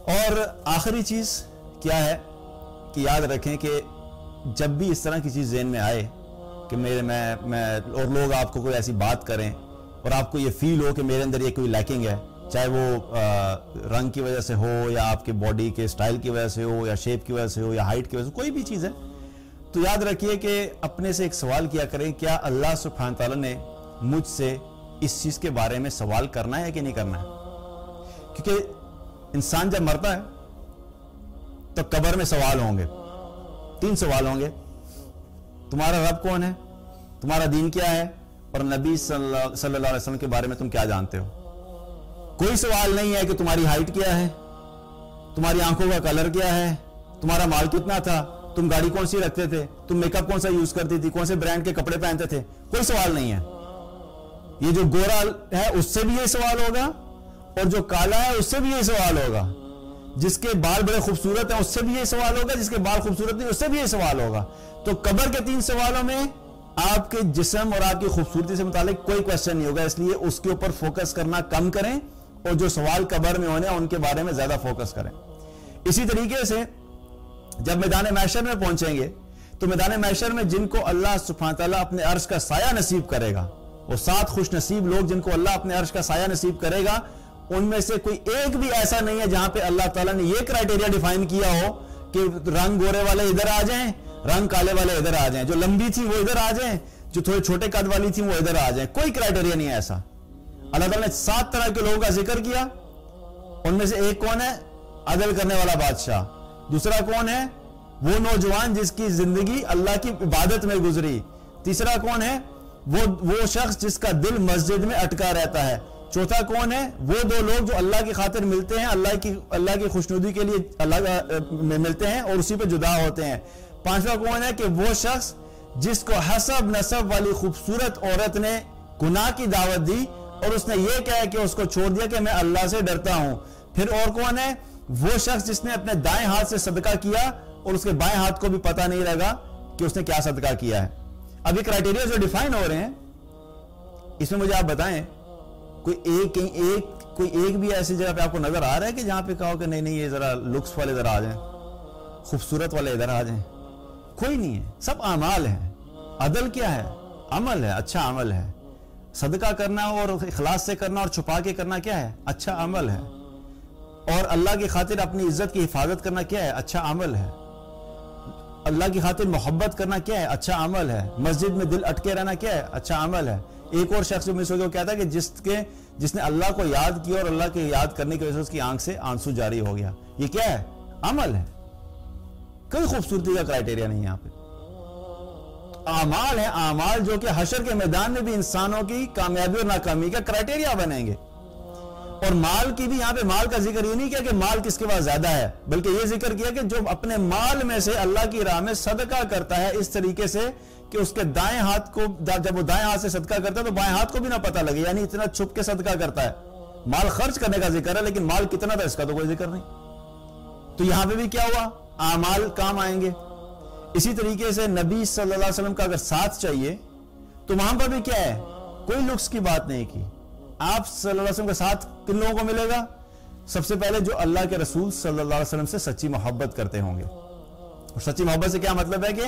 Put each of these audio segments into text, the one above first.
اور آخری چیز کیا ہے کہ یاد رکھیں کہ جب بھی اس طرح کی چیز ذہن میں آئے کہ میں اور لوگ آپ کو کوئی ایسی بات کریں اور آپ کو یہ فیل ہو کہ میرے اندر یہ کوئی لیکنگ ہے، چاہے وہ رنگ کی وجہ سے ہو یا آپ کے باڈی کے سٹائل کی وجہ سے ہو یا شیپ کی وجہ سے ہو یا ہائٹ کی وجہ سے، کوئی بھی چیز ہے، تو یاد رکھیے کہ اپنے سے ایک سوال کیا کریں، کیا اللہ سبحانہ تعالیٰ نے مجھ سے اس چیز کے بارے میں سوال کرنا ہے کہ نہیں کرنا ہے؟ کیونکہ انسان جب مرتا ہے تو قبر میں سوال ہوں گے، 3 سوال ہوں گے: تمہارا رب کون ہے، تمہارا دین کیا ہے، اور نبی صلی اللہ علیہ وسلم کے بارے میں تم کیا جانتے ہو۔ کوئی سوال نہیں ہے کہ تمہاری ہائٹ کیا ہے، تمہاری آنکھوں کا کلر کیا ہے، تمہارا مال کتنا تھا، تم گاڑی کون سی رکھتے تھے، تم میک اپ کون سا یوز کرتی تھی، کون سے برانڈ کے کپڑے پہنتے تھے، کوئی سوال نہیں ہے۔ یہ جو گورا ہے اس سے بھی یہ سوال ہوگا، اور جو کالا ہے اس سے بھی یہ سوال ہوگا، جس کے بال بڑے خوبصورت ہیں اس سے بھی یہ سوال ہوگا، جس کے بال خوبصورت نہیں اس سے بھی یہ سوال ہوگا۔ تو قبر کے 3 سوالوں میں آپ کے جسم اور آپ کی خوبصورتی سے متعلق کوئی کویسچن نہیں ہوگا، اس لیے اس کے اوپر فوکس کرنا کم کریں اور جو سوال قبر میں ہونے ان کے بارے میں زیادہ فوکس کریں۔ اسی طریقے سے جب میدان محشر میں پہنچیں گے تو میدان محشر میں جن کو اللہ سبحانہ تعالیٰ اپنے عرش کا سایہ نصیب کرے گا، وہ 7 خوش نصیب لوگ جن کو اللہ اپنے عرش کا سایہ نصیب کرے گا، ان میں سے کوئی ایک بھی ایسا نہیں ہے جہاں پہ اللہ تعالیٰ نے یہ کرائٹیریا ڈیفائن کیا ہو کہ رنگ گورے والے ادھر آ جائیں، رنگ کالے والے ادھر آ جائیں، جو لمبی تھی وہ ادھر آ جائیں، جو تھوڑے چھوٹے قد والی تھی وہ ادھر آ جائیں۔ کوئی کرائٹیریا نہیں ہے ایسا۔ اللہ تعالیٰ نے 7 طرح کے لوگوں کا ذکر کیا، ان میں سے ایک کون ہے؟ عدل کرنے والا بادشاہ۔ دوسرا کون ہے؟ وہ نوجوان جس کی زندگی اللہ کی عبادت میں گزری۔ تیسرا کون ہے؟ وہ شخص جس کا دل مسجد میں اٹکا رہتا ہے۔ چوتھا کون ہے؟ وہ 2 لوگ جو اللہ کی خاطر ملتے ہیں، اللہ کی خوشنودی کے لیے اللہ میں ملتے ہیں اور اسی پہ جدا ہوتے ہیں۔ 5واں کون ہے؟ کہ وہ شخص جس کو حسب نسب والی خوبصورت عورت نے گناہ کی دعوت دی اور اس نے یہ کہا کہ اس کو چھوڑ دیا کہ میں اللہ سے ڈرتا ہوں۔ پھر اور کون ہے؟ وہ شخص جس نے اپنے دائیں ہاتھ سے صدقہ کیا اور اس کے بائیں ہاتھ کو بھی پتہ نہیں لگا کہ اس نے کیا صدقہ کیا ہے۔ اب یہ کرائٹیریا جو ڈیفائن ہو رہے ہیں، اس میں مجھے آپ بتائیں کوئی ایک بھی ایسی جگہ پہ آپ کو نظر آ رہا ہے کہ جہاں پہ کہو کہ نہیں یہ ذرا لکس والے ادھر آ جائیں، خوبصورت والے ادھر آ جائیں؟ کوئی نہیں ہے، سب اعمال ہیں۔ عدل کیا ہے؟ عمل ہے، اچھا عمل ہے۔ صدقہ کرنا اور اخلاص سے کرنا اور چھپا کے کرنا کیا ہے؟ اچھا عمل ہے۔ اور اللہ کی خاطر اپنی عزت کی حفاظت کرنا کیا ہے؟ اچھا عمل ہے۔ اللہ کی خاطر محبت کرنا کیا ہے؟ اچھا عمل ہے۔ مسجد میں دل اٹکے رہنا کیا ہے؟ اچھا عمل ہے۔ ایک اور شخص جو مس ہو گیا وہ کہتا ہے کہ جس نے اللہ کو یاد کیا اور اللہ کے یاد کرنے کی وجہ سے اس کی آنکھ سے آنسو جاری ہو گیا۔ یہ کیا ہے؟ عمل ہے۔ کوئی خوبصورتی کا کرائٹیریا نہیں ہے یہاں پہ، اعمال ہے، اعمال جو کہ حشر کے میدان میں بھی انسانوں کی کامیابی اور ناکامی کا کرائٹیریا بنیں گے۔ اور مال کی بھی یہاں پہ مال کا ذکر یہ نہیں کیا کہ مال کس کے پاس زیادہ ہے، بلکہ یہ ذکر کیا کہ جو اپنے مال میں سے اللہ کی راہ میں صدقہ کرتا ہے اس طریقے سے کہ اس کے دائیں ہاتھ کو، جب وہ دائیں ہاتھ سے صدقہ کرتا ہے تو بائیں ہاتھ کو بھی نہ پتہ لگے، یعنی اتنا چھپ کے صدقہ کرتا ہے۔ مال خرچ کرنے کا ذکر ہے لیکن مال کتنا تھا اس کا تو کوئی ذکر نہیں۔ تو یہاں پہ بھی کیا ہوا؟ اعمال کام آئیں گے۔ اسی طریقے سے نبی صلی اللہ علیہ وسلم کا اگر ساتھ چاہیے تو وہاں پر بھی کیا ہے؟ کوئی لکس کی بات نہیں کی۔ آپ صلی اللہ علیہ وسلم کے ساتھ کن لوگوں کو ملے گا؟ سب سے پہلے جو اللہ کے رسول صلی اللہ علیہ وسلم سے سچی محبت کرتے ہوں گے۔ اور سچی محبت سے کیا مطلب ہے کہ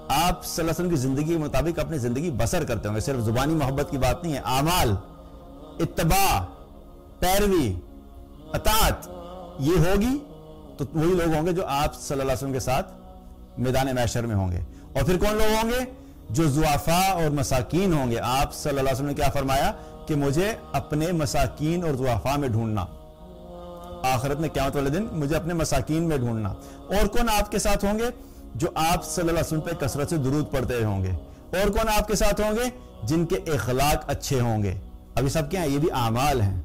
آپ صلی اللہ علیہ وسلم کی زندگی کے مطابق اپنی زندگی بسر کرتے ہوں گے، صرف زبانی محبت کی بات نہیں ہے، اعمال، اتباع، پیروی، اطاعت یہ ہوگی تو وہی لوگ ہوں گے جو آپ صلی اللہ علیہ وسلم کے ساتھ میدان محشر میں ہوں گے۔ اور پھر کون لوگ ہوں گے؟ جو ضعفاء اور مساکین ہوں گے۔ آپ صلی اللہ علیہ وسلم نے کیا فرمایا کہ مجھے اپنے مساکین اور ضعفاء میں ڈھونڈنا، آخرت میں قیامت والے دن مجھے اپنے مساکین میں ڈھونڈنا۔ اور کون آپ کے ساتھ ہوں گے؟ جو آپ صلی اللہ علیہ وسلم پہ کثرت سے درود پڑھتے ہوں گے۔ اور کون آپ کے ساتھ ہوں گے؟ جن کے اخلاق اچھے ہوں گے۔ اب یہ سب کیا ہیں؟ یہ بھی اعمال ہیں،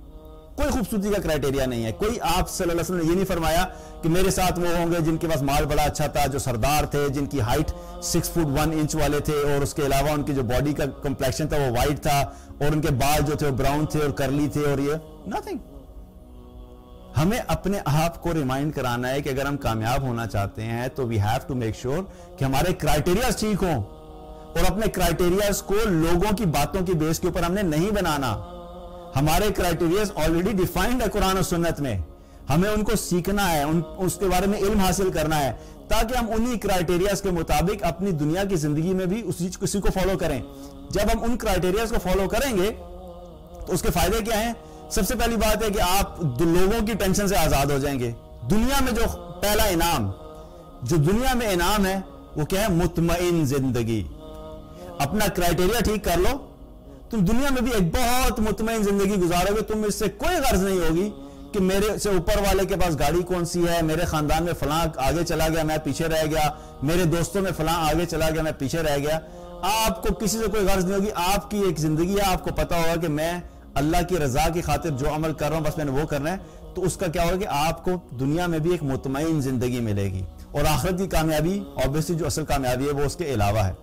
کوئی خوبصورتی کا کرائٹیریا نہیں ہے۔ کوئی آپ صلی اللہ علیہ وسلم نے یہ نہیں فرمایا کہ میرے ساتھ وہ ہوں گے جن کے پاس مال بڑا اچھا تھا، جو سردار تھے، جن کی ہائٹ 6 فٹ 1 انچ والے تھے، اور اس کے علاوہ ان کی جو باڈی کا کمپلیکشن تھا وہ وائٹ تھا، اور ان کے بال جو تھے وہ براؤن تھے اور کرلی تھے، اور یہ نتھنگ۔ ہمیں اپنے آپ کو ریمائنڈ کرانا ہے کہ اگر ہم کامیاب ہونا چاہتے ہیں تو we have to make sure کہ ہمارے کرائٹیریاز ٹھیک ہوں، اور اپنے کرائٹیریاز کو لوگوں کی باتوں کی بیس کے اوپر ہم نے نہیں بنانا۔ ہمارے کرائٹیریاز آلریڈی ڈیفائنڈ ہے قرآن و سنت میں۔ ہمیں ان کو سیکھنا ہے، اس کے بارے میں علم حاصل کرنا ہے، تاکہ ہم انہی کرائٹیریاز کے مطابق اپنی دنیا کی زندگی میں بھی کسی کو فالو کریں۔ جب ہم ان کرائٹیریاز کو فالو کریں گے تو اس کے فائدے کیا ہیں؟ سب سے پہلی بات ہے کہ آپ لوگوں کی ٹینشن سے آزاد ہو جائیں گے۔ دنیا میں جو پہلا انعام، جو دنیا میں انعام ہے وہ کیا ہے؟ مطمئن زندگی۔ اپنا کرائٹیریا ٹھیک کر لو، تم دنیا میں بھی ایک بہت مطمئن زندگی گزارو گے۔ تم اس سے کوئی غرض نہیں ہوگی کہ میرے سے اوپر والے کے پاس گاڑی کون سی ہے، میرے خاندان میں فلاں آگے چلا گیا میں پیچھے رہ گیا، میرے دوستوں میں فلاں آگے چلا گیا میں پیچھے رہ گیا۔ آپ کو کسی سے کوئی غرض نہیں ہوگی۔ آپ کی ایک زندگی ہے، آپ کو پتا ہوگا کہ میں اللہ کی رضا کی خاطر جو عمل کر رہا ہوں بس میں نے وہ کرنا ہے۔ تو اس کا کیا ہوگا کہ آپ کو دنیا میں بھی ایک مطمئن زندگی ملے گی، اور آخرت کی کامیابی، obviously جو اصل کامیابی ہے وہ اس کے علاوہ ہے۔